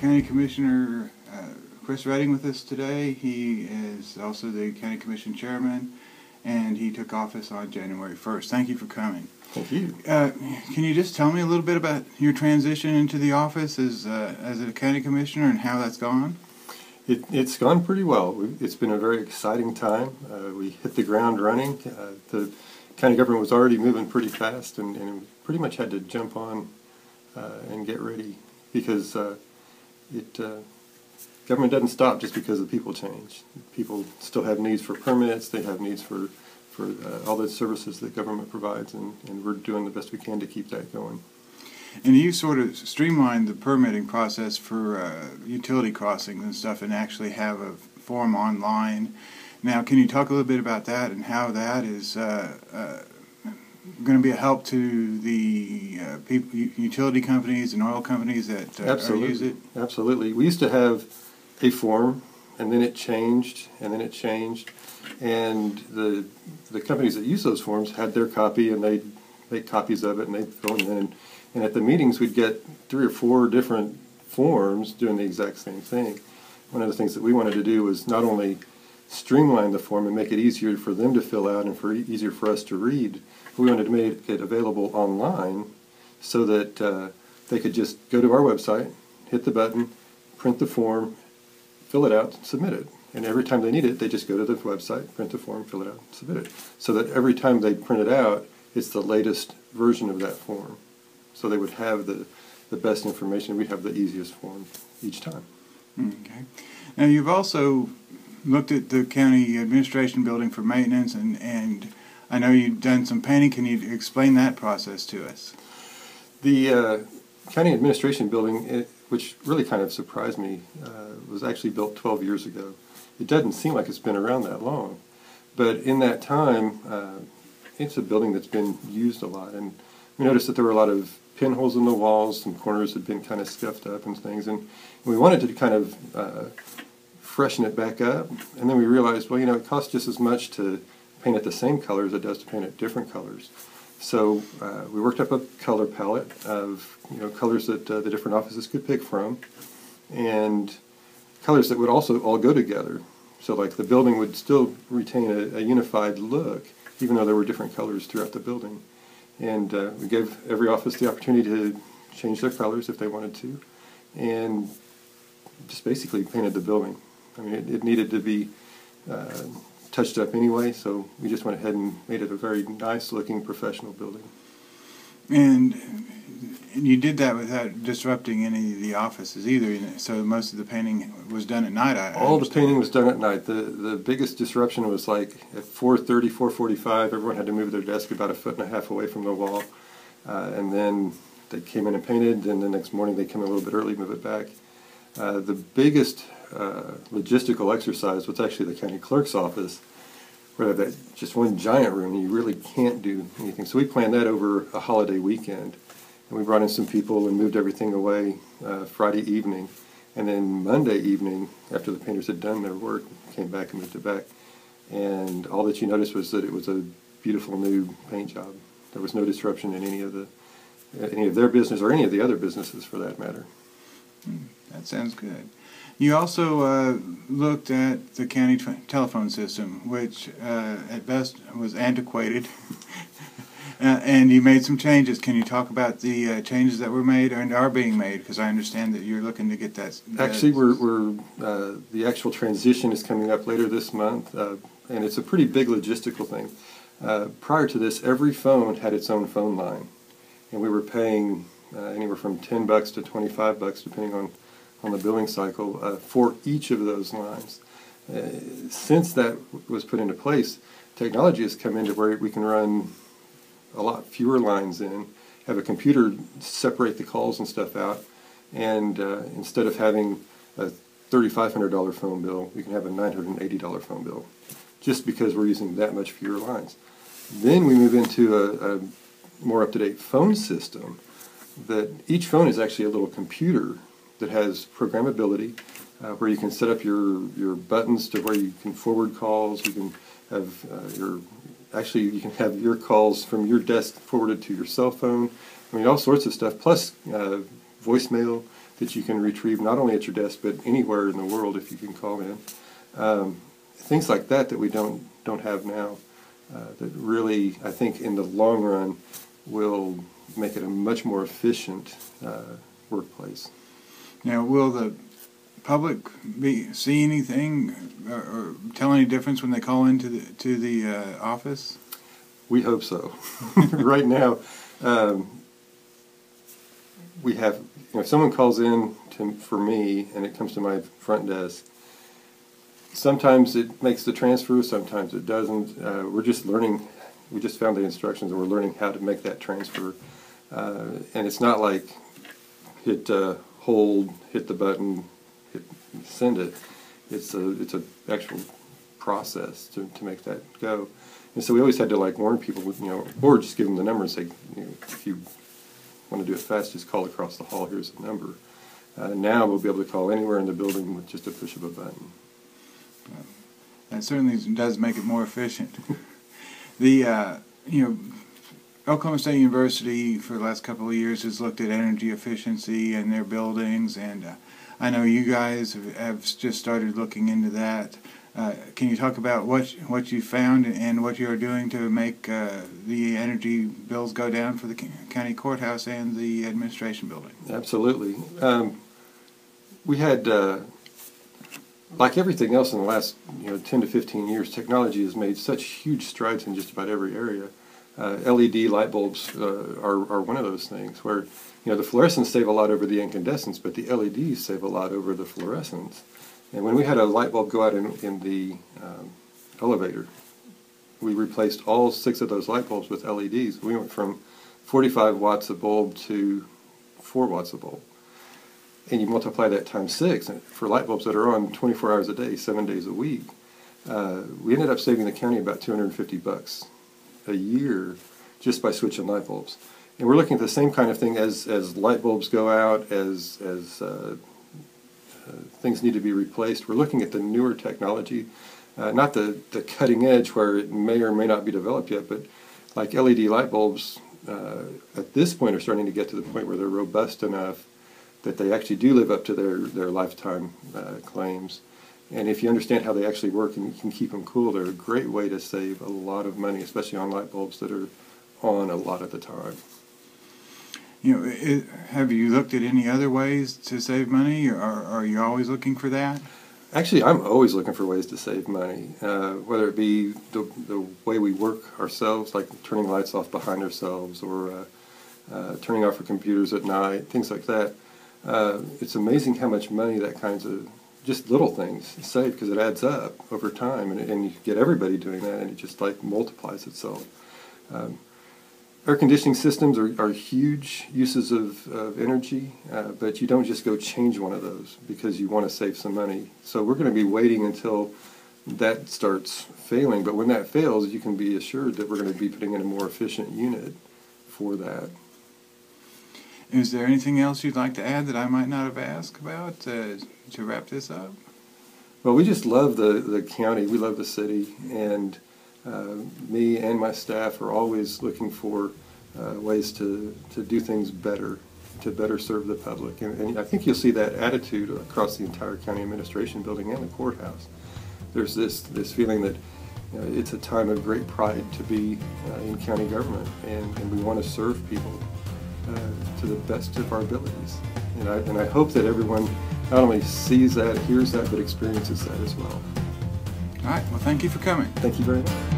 County Commissioner Chris with us today. He is also the County Commission Chairman, and he took office on January 1st. Thank you for coming. Thank you. Can you just tell me a little bit about your transition into the office as a County Commissioner and how that's gone? It's gone pretty well. It's been a very exciting time. We hit the ground running. The county government was already moving pretty fast, and pretty much had to jump on and get ready because government doesn't stop just because the people change. People still have needs for permits. They have needs for all the services that government provides, and we're doing the best we can to keep that going. And you sort of streamlined the permitting process for utility crossings and stuff, and actually have a form online. Now, can you talk a little bit about that and how that is going to be a help to the utility companies and oil companies that use it? Absolutely. We used to have a form, and then it changed, and then it changed, and the companies that use those forms had their copy, and they'd make copies of it, and they'd fill them in. And at the meetings, we'd get 3 or 4 different forms doing the exact same thing. One of the things that we wanted to do was not only streamline the form and make it easier for them to fill out and easier for us to read, but we wanted to make it available online so that they could just go to our website, hit the button, print the form, fill it out, submit it. And every time they need it, they just go to the website, print the form, fill it out, submit it. So that every time they print it out, it's the latest version of that form. So they would have the best information. We'd have the easiest form each time. Okay. Now, you've also looked at the County Administration Building for maintenance, and I know you've done some painting. Can you explain that process to us? The County Administration Building, which really kind of surprised me, was actually built 12 years ago. It doesn't seem like it's been around that long. But in that time, it's a building that's been used a lot. And we noticed that there were a lot of pinholes in the walls, some corners had been kind of scuffed up and things. And we wanted to kind of freshen it back up. And then we realized, well, it costs just as much to paint it the same color as it does to paint it different colors. So we worked up a color palette of colors that the different offices could pick from, and colors that would also all go together. So like the building would still retain a unified look, even though there were different colors throughout the building. And we gave every office the opportunity to change their colors if they wanted to, and just basically painted the building. I mean, it needed to be touched up anyway, so we just went ahead and made it a very nice-looking professional building. And you did that without disrupting any of the offices either, so most of the painting was done at night, I All the painting was done at night. The biggest disruption was like at 4:30, 4:45, everyone had to move their desk about 1.5 feet away from the wall, and then they came in and painted, and the next morning they came a little bit early, move it back. The biggest logistical exercise was actually the county clerk's office, where they have that just one giant room and you really can't do anything. So we planned that over a holiday weekend, and we brought in some people and moved everything away Friday evening, and then Monday evening, after the painters had done their work, came back and moved it back. And all that you noticed was that it was a beautiful new paint job. There was no disruption in any of their business or any of the other businesses for that matter. That sounds good. You also looked at the county telephone system, which at best was antiquated, and you made some changes. Can you talk about the changes that were made and are being made? Because I understand that you're looking to get that. Actually, the actual transition is coming up later this month, and it's a pretty big logistical thing. Prior to this, every phone had its own phone line, and we were paying anywhere from $10 to $25, depending on the billing cycle, for each of those lines. Since that was put into place, technology has come into where we can run a lot fewer lines in, have a computer separate the calls and stuff out, and instead of having a $3,500 phone bill, we can have a $980 phone bill, just because we're using that much fewer lines. Then we move into a more up-to-date phone system, that each phone is actually a little computer that has programmability, where you can set up your buttons to where you can forward calls. You can have you can have your calls from your desk forwarded to your cell phone. I mean, all sorts of stuff, plus voicemail, that you can retrieve not only at your desk but anywhere in the world if you can call in. Things like that we don't have now. That really, I think, in the long run, will make it a much more efficient workplace. Now, will the public see anything or tell any difference when they call into the office? We hope so. Right now, we have, if someone calls in for me and it comes to my front desk, sometimes it makes the transfer, sometimes it doesn't. We're just learning. We just found the instructions and we're learning how to make that transfer. And it's not like hit hold, hit the button, send it. It's a actual process to make that go. And so we always had to warn people, or just give them the number and say, if you want to do it fast, just call across the hall. Here's the number. Now we'll be able to call anywhere in the building with just a push of a button. That certainly does make it more efficient. The Oklahoma State University for the last couple of years has looked at energy efficiency in their buildings, and I know you guys have just started looking into that. Can you talk about what you found and what you are doing to make the energy bills go down for the county courthouse and the administration building? Absolutely. We had, like everything else in the last 10 to 15 years, technology has made such huge strides in just about every area. LED light bulbs are one of those things where the fluorescents save a lot over the incandescents, but the LEDs save a lot over the fluorescents. And when we had a light bulb go out in the elevator, we replaced all 6 of those light bulbs with LEDs. We went from 45 watts a bulb to 4 watts a bulb. And you multiply that times 6 for light bulbs that are on 24 hours a day, 7 days a week. We ended up saving the county about $250 a year just by switching light bulbs. And we're looking at the same kind of thing as light bulbs go out, as things need to be replaced. We're looking at the newer technology, not the cutting edge where it may or may not be developed yet, but like LED light bulbs at this point are starting to get to the point where they're robust enough that they actually do live up to their lifetime claims. And if you understand how they actually work and you can keep them cool, they're a great way to save a lot of money, especially on light bulbs that are on a lot of the time. Have you looked at any other ways to save money, or are you always looking for that? Actually, I'm always looking for ways to save money, whether it be the way we work ourselves, like turning lights off behind ourselves, or turning off our computers at night, things like that. It's amazing how much money that kinds of just little things save, because it adds up over time, and you get everybody doing that, and it just multiplies itself. Air conditioning systems are huge uses of energy, but you don't just go change one of those because you want to save some money. So we're going to be waiting until that starts failing, but when that fails, you can be assured that we're going to be putting in a more efficient unit for that. Is there anything else you'd like to add that I might not have asked about to wrap this up? Well, we just love the county. We love the city, and me and my staff are always looking for ways to do things better, to better serve the public. And I think you'll see that attitude across the entire county administration building and the courthouse. There's this feeling that it's a time of great pride to be in county government, and we want to serve people to the best of our abilities. And I hope that everyone not only sees that, hears that, but experiences that as well. All right. Well, thank you for coming. Thank you very much.